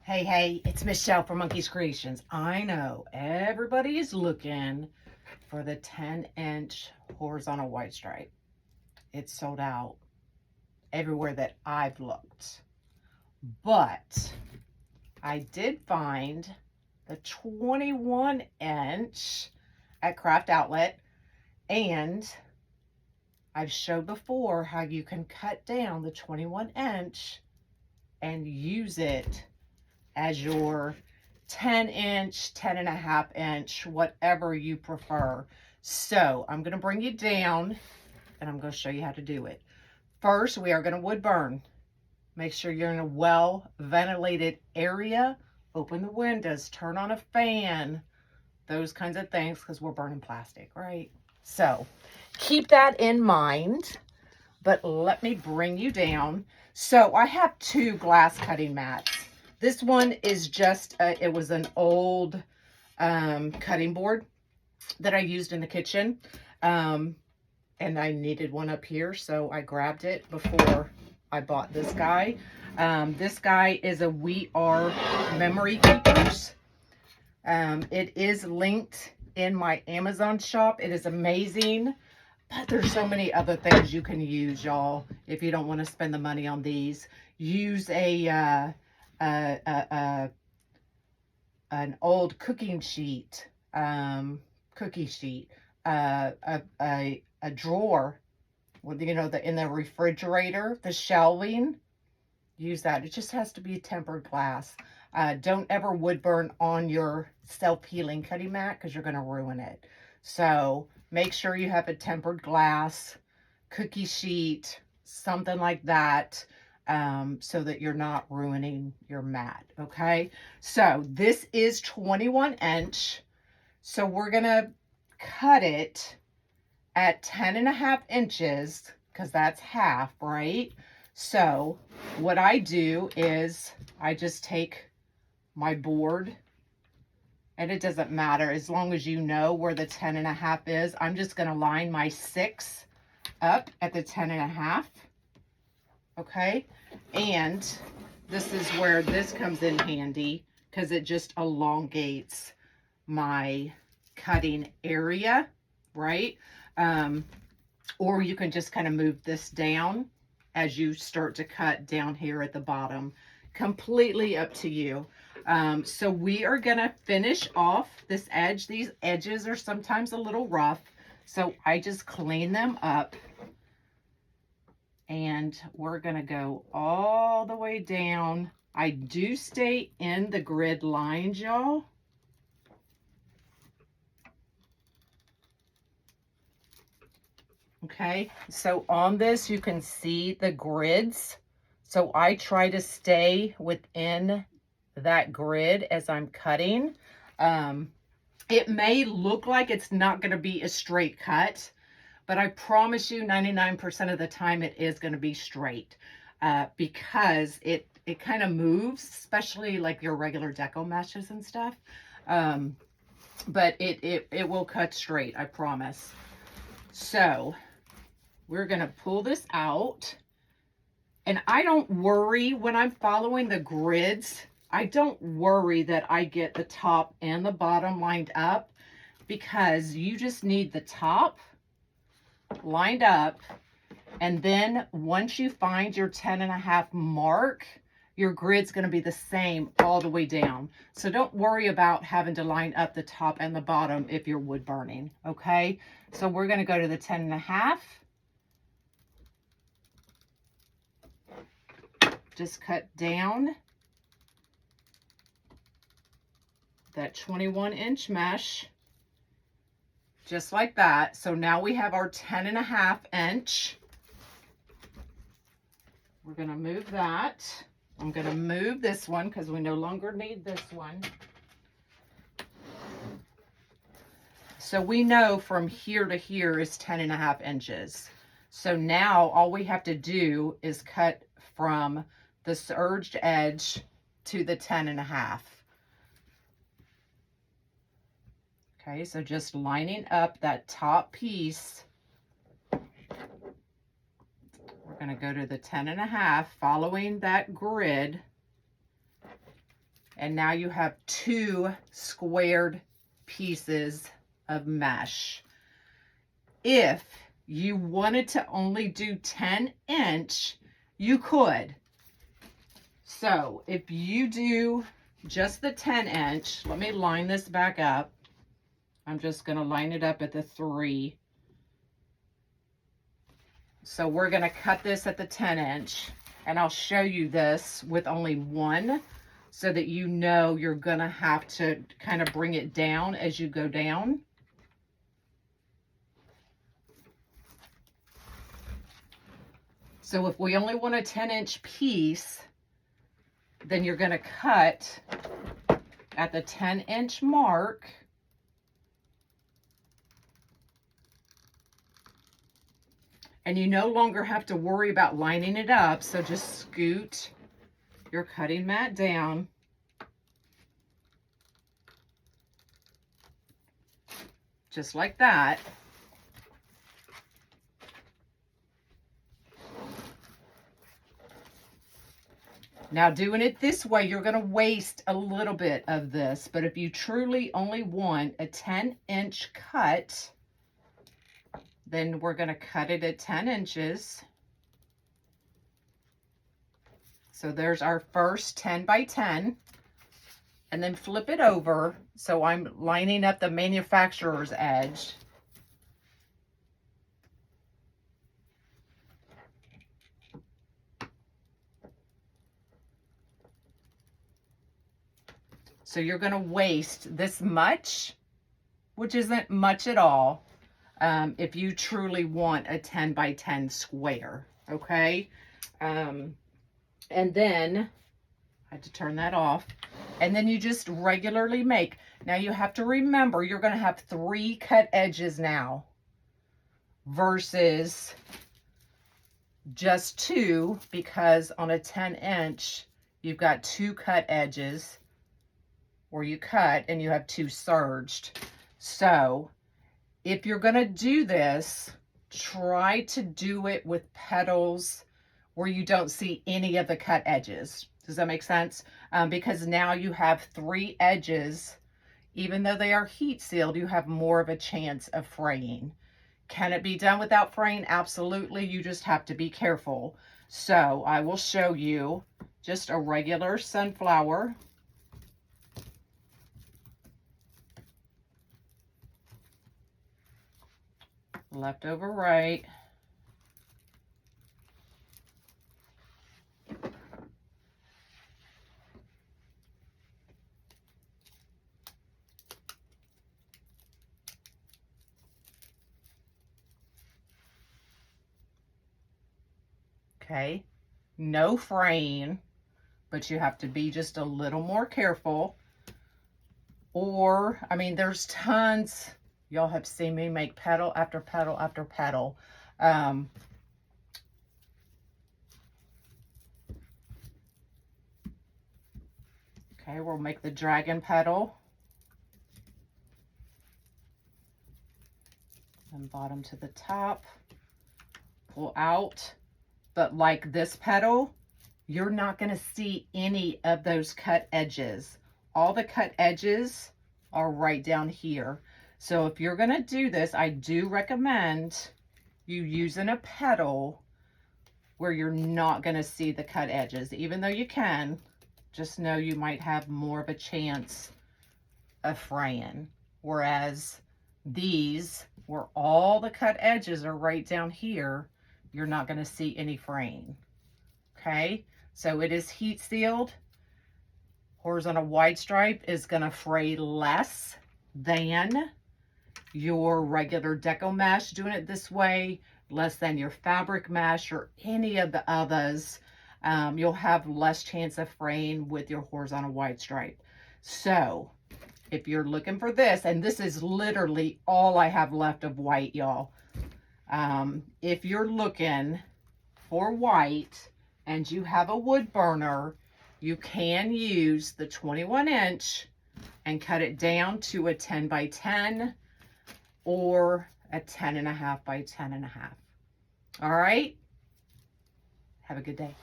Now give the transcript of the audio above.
Hey, it's Michelle from Monkey's Creations. I know everybody is looking for the 10-inch horizontal white stripe. It's sold out everywhere that I've looked. But I did find the 21-inch at Craft Outlet, and I've showed before how you can cut down the 21-inch and use it as your 10-inch, 10.5-inch, whatever you prefer. So I'm going to bring you down and I'm going to show you how to do it. First, we are going to wood burn. Make sure you're in a well ventilated area. Open the windows, turn on a fan, those kinds of things, because we're burning plastic, right? So keep that in mind. But let me bring you down. So I have two glass cutting mats. This one is just, it was an old cutting board that I used in the kitchen. And I needed one up here, so I grabbed it before I bought this guy. This guy is a We Are Memory Keepers. It is linked in my Amazon shop. It is amazing. But there's so many other things you can use, y'all, if you don't want to spend the money on these. Use an old cooking sheet, a drawer with, you know, in the refrigerator, the shelving. Use that. It just has to be tempered glass. Don't ever wood burn on your self-healing cutting mat because you're going to ruin it. So make sure you have a tempered glass, cookie sheet, something like that, so that you're not ruining your mat, okay? So this is 21-inch. So we're going to cut it at 10.5 inches because that's half, right? So what I do is I just take my board, and it doesn't matter as long as you know where the 10.5 is. I'm just going to line my 6 up at the 10.5. Okay. And this is where this comes in handy because it just elongates my cutting area, right? Or you can just kind of move this down as you start to cut down here at the bottom. Completely up to you. So we are going to finish off this edge. These edges are sometimes a little rough, so I just clean them up. And we're going to go all the way down. I do stay in the grid lines, y'all. Okay, so on this, you can see the grids. So I try to stay within that grid as I'm cutting. It may look like it's not going to be a straight cut, but I promise you 99% of the time it is going to be straight, because it kind of moves, especially like your regular Deco meshes and stuff. But it will cut straight, I promise. So we're going to pull this out. And I don't worry when I'm following the grids. I don't worry that I get the top and the bottom lined up, because you just need the top lined up. And then once you find your 10.5 mark, your grid's going to be the same all the way down. So don't worry about having to line up the top and the bottom if you're wood burning. Okay. So we're going to go to the 10.5. Just cut down that 21-inch mesh, just like that. So now we have our 10.5 inch. We're going to move that. I'm going to move this one because we no longer need this one. So we know from here to here is 10.5 inches. So now all we have to do is cut from the serged edge to the 10.5. Okay, so just lining up that top piece. We're going to go to the 10.5, following that grid. And now you have 2 squared pieces of mesh. If you wanted to only do 10-inch, you could. So if you do just the 10-inch, let me line this back up. I'm just going to line it up at the 3. So we're going to cut this at the 10-inch, and I'll show you this with only 1 so that you know you're going to have to kind of bring it down as you go down. So if we only want a 10-inch piece, then you're going to cut at the 10-inch mark. And you no longer have to worry about lining it up, so just scoot your cutting mat down. Just like that. Now doing it this way, you're going to waste a little bit of this, but if you truly only want a 10-inch cut, then we're going to cut it at 10 inches. So there's our first 10 by 10. And then flip it over. So I'm lining up the manufacturer's edge. So you're going to waste this much, which isn't much at all. If you truly want a 10 by 10 square, okay? And then, I had to turn that off. And then you just regularly make. Now you have to remember, you're going to have 3 cut edges now versus just 2, because on a 10-inch, you've got 2 cut edges where you cut and you have 2 serged. So if you're going to do this, try to do it with petals where you don't see any of the cut edges. Does that make sense? Because now you have 3 edges. Even though they are heat sealed, you have more of a chance of fraying. Can it be done without fraying? Absolutely. You just have to be careful. So I will show you just a regular sunflower. Left over right. Okay, no fraying, but you have to be just a little more careful. Or, I mean, there's tons. Y'all have seen me make petal after petal after petal. Okay, we'll make the dragon petal. And bottom to the top. Pull out. But like this petal, you're not going to see any of those cut edges. All the cut edges are right down here. So if you're going to do this, I do recommend you using a petal where you're not going to see the cut edges. Even though you can, just know you might have more of a chance of fraying. Whereas these, where all the cut edges are right down here, you're not going to see any fraying. Okay, so it is heat sealed. Horizontal wide stripe is going to fray less than your regular Deco mesh. Doing it this way, less than your fabric mesh or any of the others. You'll have less chance of fraying with your horizontal wide stripe. So if you're looking for this, and this is literally all I have left of white, y'all. If you're looking for white and you have a wood burner, you can use the 21-inch and cut it down to a 10 by 10 or a 10.5 by 10.5. All right. Have a good day.